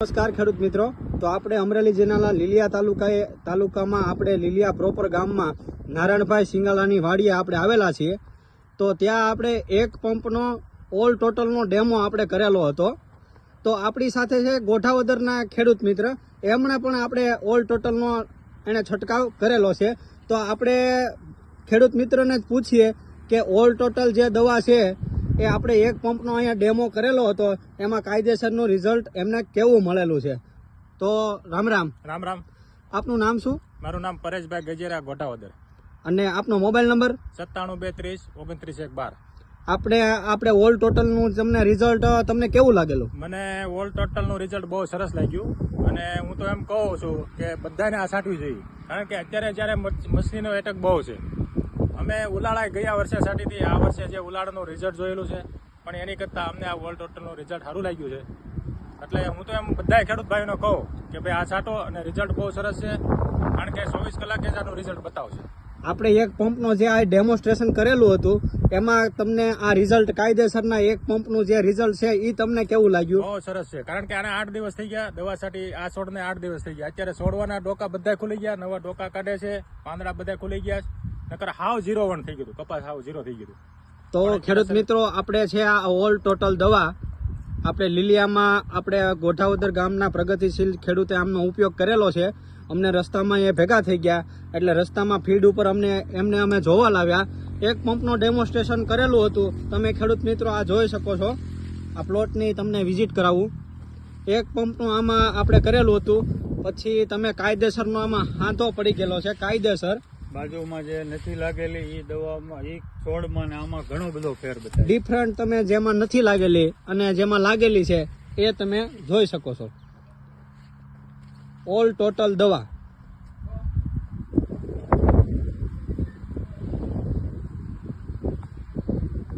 નમસ્કાર ખેડૂત મિત્રો, તો આપણે અમરેલી જિલ્લાના લીલિયા તાલુકામાં આપણે લીલિયા પ્રોપર ગામમાં નારાયણભાઈ સિંગાલાની વાડીએ આપણે આવેલા છીએ. તો ત્યાં આપણે એક પંપનો ઓલ ટોટલનો ડેમો આપણે કરેલો હતો. તો આપણી સાથે છે ગોઠાવદરના ખેડૂત મિત્ર, એમણે પણ આપણે ઓલ ટોટલનો એને છંટકાવ કરેલો છે. તો આપણે ખેડૂત મિત્રને જ પૂછીએ કે ઓલ ટોટલ જે દવા છે એ આપણે એક પંપનો અહીંયા ડેમો કરેલો હતો, એમાં કાયદેસરનું રિઝલ્ટ એમને કેવું મળેલું છે. તો રામ રામ. રામ રામ. આપનું નામ શું? મારું નામ પરેશભાઈ ગજેરા, ગોઠાવદર. અને આપનો મોબાઈલ નંબર? 97 32 29 112. આપણે ઓલ ટોટલનું તમને રિઝલ્ટ તમને કેવું લાગેલું? મને ઓલ ટોટલનું રિઝલ્ટ બહુ સરસ લાગ્યું અને હું તો એમ કહું છું કે બધાને આ છાંટવી જોઈએ, કારણ કે અત્યારે જ્યારે મછલીનો એટેક બહુ છે. અમે ઉલાળા ગયા વર્ષે છાંટીથી, આ વર્ષે જે ઉલાળાનું રિઝલ્ટ જોયેલું છે પણ એની કરતાં અમને આ ઓલ ટોટલનું રિઝલ્ટ સારું લાગ્યું છે. એટલે હું તો એમ બધા ખેડૂત ભાઈઓને કહું કે ભાઈ આ છાંટો અને રિઝલ્ટ બહુ સરસ છે, કારણ કે 24 કલાકે જ આનું રિઝલ્ટ બતાવશે. આપણે એક પંપનો જે આ ડેમોન્સ્ટ્રેશન કરેલું હતું એમાં તમને આ રિઝલ્ટ કાયદેસરના એક પંપનું જે રિઝલ્ટ છે એ તમને કેવું લાગ્યું? બહુ સરસ છે, કારણ કે આને 8 દિવસ થઈ ગયા દવા છાંટી, આ છોડને 8 દિવસ થઈ ગયા. અત્યારે છોડવાના ડોકા બધા ખુલી ગયા, નવા ડોકા કાઢે છે, પાંદડા બધા ખુલી ગયા, નકર હાવ 0-1 થઈ ગયું, કપાસ હાવ 0 થઈ ગયું. તો ખેડૂત મિત્રો, આપણે છે આ ઓલ ટોટલ દવા આપણે લીલિયામાં આપણે ગોઠાવદર ગામના પ્રગતિશીલ ખેડૂતે આમનો ઉપયોગ કરેલો છે. અમને રસ્તામાં એ ભેગા થઈ ગયા, એટલે રસ્તામાં ફીલ્ડ ઉપર એમને અમે જોવા લાવ્યા. એક પંપનો ડેમોન્સ્ટ્રેશન કરેલું હતું. તમે ખેડૂત મિત્રો આ જોઈ શકો છો, આ પ્લોટની તમને વિઝિટ કરાવું. એક પંપનું આમાં આપણે કરેલું હતું, પછી તમે કાયદેસરનો આમાં હાંધો પડી ગયેલો છે. કાયદેસર બાજુમાં જે નથી લાગેલી એ દવામાં, એ છોડમાં ને આમાં ઘણો બધો ફેર બતાવે. ડિફરન્ટ તમે જેમાં નથી લાગેલી અને જેમાં લાગેલી છે એ તમે જોઈ શકો છો. ઓલ ટોટલ દવા